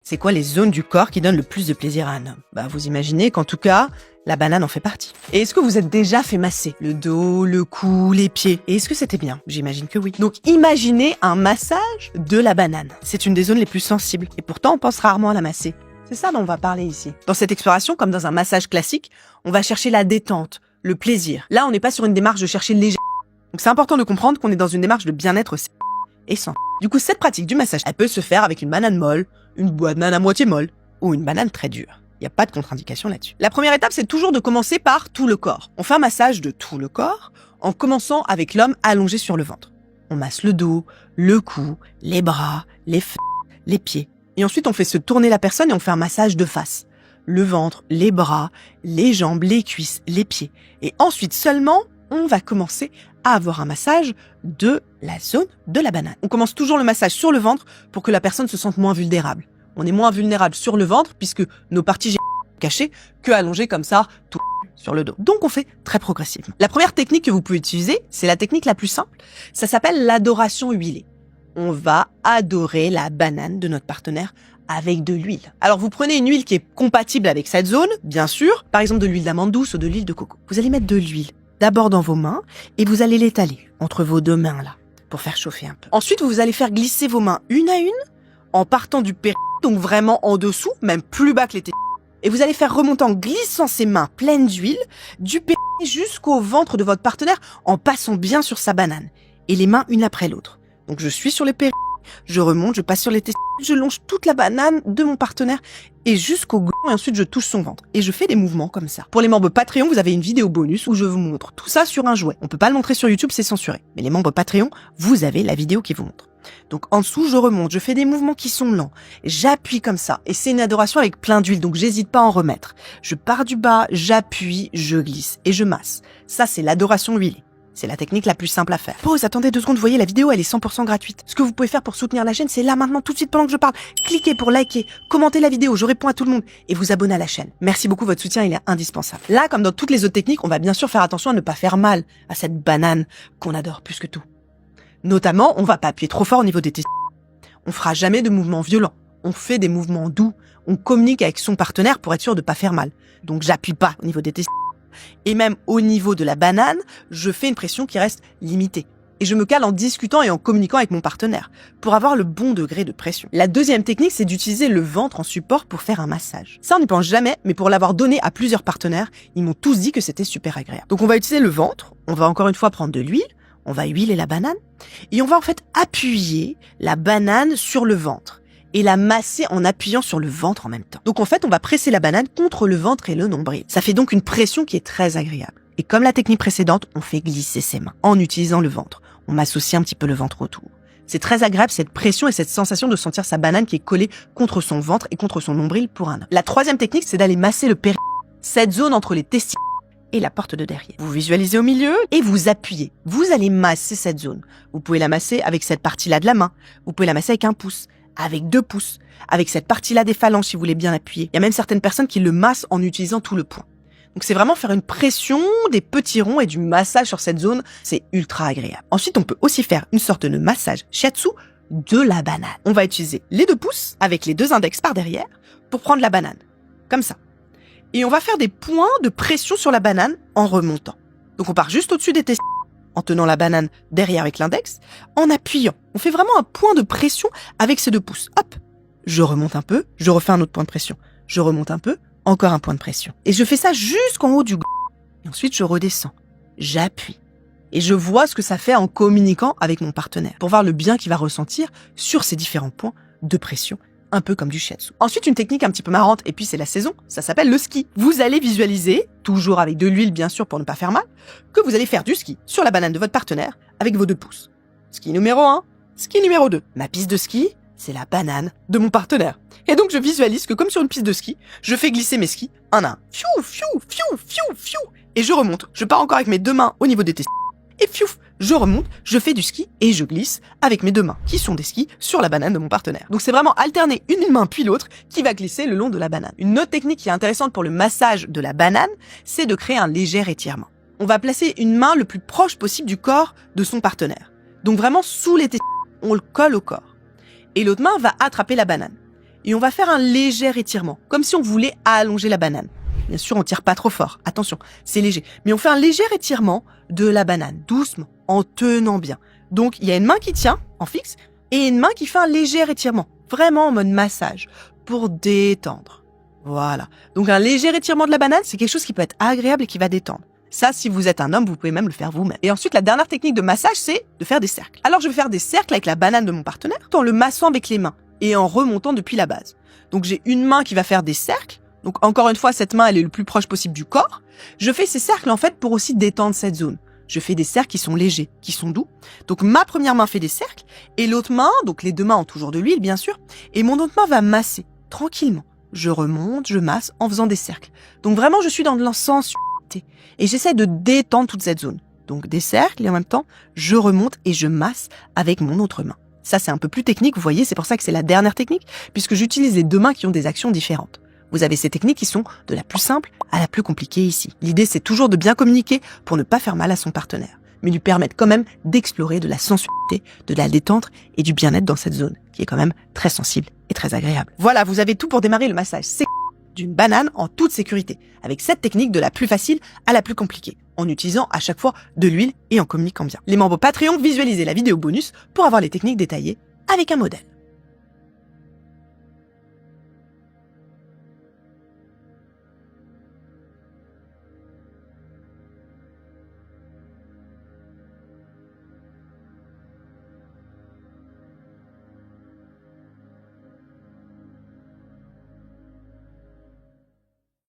C'est quoi les zones du corps qui donnent le plus de plaisir à un homme? Vous imaginez qu'en tout cas, la banane en fait partie. Et est-ce que vous êtes déjà fait masser le dos, le cou, les pieds? Et est-ce que c'était bien? J'imagine que oui. Donc imaginez un massage de la banane. C'est une des zones les plus sensibles. Et pourtant, on pense rarement à la masser. C'est ça dont on va parler ici. Dans cette exploration, comme dans un massage classique, on va chercher la détente, le plaisir. Là, on n'est pas sur une démarche de chercher le léger. Donc c'est important de comprendre qu'on est dans une démarche de bien-être et sans. Du coup, cette pratique du massage, elle peut se faire avec une banane molle, une banane à moitié molle ou une banane très dure. Il n'y a pas de contre-indication là-dessus. La première étape, c'est toujours de commencer par tout le corps. On fait un massage de tout le corps en commençant avec l'homme allongé sur le ventre. On masse le dos, le cou, les bras, les pieds. Et ensuite, on fait se tourner la personne et on fait un massage de face. Le ventre, les bras, les jambes, les cuisses, les pieds. Et ensuite seulement, on va commencer à avoir un massage de la zone de la banane. On commence toujours le massage sur le ventre pour que la personne se sente moins vulnérable. On est moins vulnérable sur le ventre puisque nos parties cachées que allongées comme ça, tout sur le dos. Donc on fait très progressivement. La première technique que vous pouvez utiliser, c'est la technique la plus simple. Ça s'appelle l'adoration huilée. On va adorer la banane de notre partenaire avec de l'huile. Alors vous prenez une huile qui est compatible avec cette zone, bien sûr, par exemple de l'huile d'amande douce ou de l'huile de coco. Vous allez mettre de l'huile d'abord dans vos mains et vous allez l'étaler entre vos deux mains là pour faire chauffer un peu. Ensuite, vous allez faire glisser vos mains une à une en partant du périnée, donc vraiment en dessous, même plus bas que les testicles. Et vous allez faire remonter en glissant ces mains pleines d'huile du périnée jusqu'au ventre de votre partenaire en passant bien sur sa banane et les mains une après l'autre. Donc je suis sur les périnées, je remonte, je passe sur les testicules, je longe toute la banane de mon partenaire et jusqu'au gland et ensuite je touche son ventre. Et je fais des mouvements comme ça. Pour les membres Patreon, vous avez une vidéo bonus où je vous montre tout ça sur un jouet. On peut pas le montrer sur YouTube, c'est censuré. Mais les membres Patreon, vous avez la vidéo qui vous montre. Donc en dessous, je remonte, je fais des mouvements qui sont lents. J'appuie comme ça. Et c'est une adoration avec plein d'huile, donc j'hésite pas à en remettre. Je pars du bas, j'appuie, je glisse et je masse. Ça, c'est l'adoration huilée. C'est la technique la plus simple à faire. Pause, attendez 2 secondes, vous voyez, la vidéo, elle est 100% gratuite. Ce que vous pouvez faire pour soutenir la chaîne, c'est là, maintenant, tout de suite, pendant que je parle. Cliquez pour liker, commentez la vidéo, je réponds à tout le monde et vous abonnez à la chaîne. Merci beaucoup, votre soutien, il est indispensable. Là, comme dans toutes les autres techniques, on va bien sûr faire attention à ne pas faire mal à cette banane qu'on adore plus que tout. Notamment, on va pas appuyer trop fort au niveau des testicules. On fera jamais de mouvements violents. On fait des mouvements doux. On communique avec son partenaire pour être sûr de pas faire mal. Donc, j'appuie pas au niveau des testicules. Et même au niveau de la banane, je fais une pression qui reste limitée. Et je me cale en discutant et en communiquant avec mon partenaire pour avoir le bon degré de pression. La deuxième technique, c'est d'utiliser le ventre en support pour faire un massage. Ça, on n'y pense jamais, mais pour l'avoir donné à plusieurs partenaires, ils m'ont tous dit que c'était super agréable. Donc on va utiliser le ventre, on va encore une fois prendre de l'huile, on va huiler la banane, et on va en fait appuyer la banane sur le ventre et la masser en appuyant sur le ventre en même temps. Donc en fait, on va presser la banane contre le ventre et le nombril. Ça fait donc une pression qui est très agréable. Et comme la technique précédente, on fait glisser ses mains en utilisant le ventre. On m'associe un petit peu le ventre autour. C'est très agréable cette pression et cette sensation de sentir sa banane qui est collée contre son ventre et contre son nombril pour un homme. La troisième technique, c'est d'aller masser le périnée, cette zone entre les testicules et la porte de derrière. Vous visualisez au milieu et vous appuyez. Vous allez masser cette zone. Vous pouvez la masser avec cette partie-là de la main. Vous pouvez la masser avec un pouce, avec 2 pouces, avec cette partie-là des phalanges si vous voulez bien appuyer. Il y a même certaines personnes qui le massent en utilisant tout le poing. Donc c'est vraiment faire une pression, des petits ronds et du massage sur cette zone. C'est ultra agréable. Ensuite, on peut aussi faire une sorte de massage shiatsu de la banane. On va utiliser les 2 pouces avec les 2 index par derrière pour prendre la banane. Comme ça. Et on va faire des points de pression sur la banane en remontant. Donc on part juste au-dessus des testicules en tenant la banane derrière avec l'index, en appuyant. On fait vraiment un point de pression avec ces 2 pouces. Hop, je remonte un peu, je refais un autre point de pression. Je remonte un peu, encore un point de pression. Et je fais ça jusqu'en haut du gland. Et ensuite, je redescends. J'appuie. Et je vois ce que ça fait en communiquant avec mon partenaire pour voir le bien qu'il va ressentir sur ces différents points de pression, un peu comme du shiatsu. Ensuite, une technique un petit peu marrante, et puis c'est la saison, ça s'appelle le ski. Vous allez visualiser, toujours avec de l'huile bien sûr pour ne pas faire mal, que vous allez faire du ski sur la banane de votre partenaire avec vos 2 pouces. Ski numéro 1, ski numéro 2. Ma piste de ski, c'est la banane de mon partenaire. Et donc je visualise que comme sur une piste de ski, je fais glisser mes skis un à un. Fiou, fiou, fiou, fiou, fiou. Et je remonte. Je pars encore avec mes 2 mains au niveau des testicules. Et fiouf, je remonte, je fais du ski et je glisse avec mes 2 mains, qui sont des skis, sur la banane de mon partenaire. Donc c'est vraiment alterner une main puis l'autre qui va glisser le long de la banane. Une autre technique qui est intéressante pour le massage de la banane, c'est de créer un léger étirement. On va placer une main le plus proche possible du corps de son partenaire. Donc vraiment sous les testicules, on le colle au corps. Et l'autre main va attraper la banane. et on va faire un léger étirement, comme si on voulait allonger la banane. Bien sûr, on tire pas trop fort, attention, c'est léger. Mais on fait un léger étirement de la banane, doucement, en tenant bien. Donc, il y a une main qui tient, en fixe, et une main qui fait un léger étirement, vraiment en mode massage, pour détendre. Voilà. Donc, un léger étirement de la banane, c'est quelque chose qui peut être agréable et qui va détendre. Ça, si vous êtes un homme, vous pouvez même le faire vous-même. Et ensuite, la dernière technique de massage, c'est de faire des cercles. Alors, je vais faire des cercles avec la banane de mon partenaire, tout en le massant avec les mains et en remontant depuis la base. Donc, j'ai une main qui va faire des cercles. Donc, encore une fois, cette main, elle est le plus proche possible du corps. Je fais ces cercles, en fait, pour aussi détendre cette zone. Je fais des cercles qui sont légers, qui sont doux. Donc, ma première main fait des cercles et l'autre main, donc les deux mains ont toujours de l'huile, bien sûr, et mon autre main va masser tranquillement. Je remonte, je masse en faisant des cercles. Donc, vraiment, je suis dans de sensualité et j'essaie de détendre toute cette zone. Donc, des cercles et en même temps, je remonte et je masse avec mon autre main. Ça, c'est un peu plus technique, vous voyez, c'est pour ça que c'est la dernière technique, puisque j'utilise les deux mains qui ont des actions différentes. Vous avez ces techniques qui sont de la plus simple à la plus compliquée ici. L'idée, c'est toujours de bien communiquer pour ne pas faire mal à son partenaire, mais lui permettre quand même d'explorer de la sensualité, de la détente et du bien-être dans cette zone, qui est quand même très sensible et très agréable. Voilà, vous avez tout pour démarrer le massage d'une banane en toute sécurité, avec cette technique de la plus facile à la plus compliquée, en utilisant à chaque fois de l'huile et en communiquant bien. Les membres Patreon, visualisez la vidéo bonus pour avoir les techniques détaillées avec un modèle.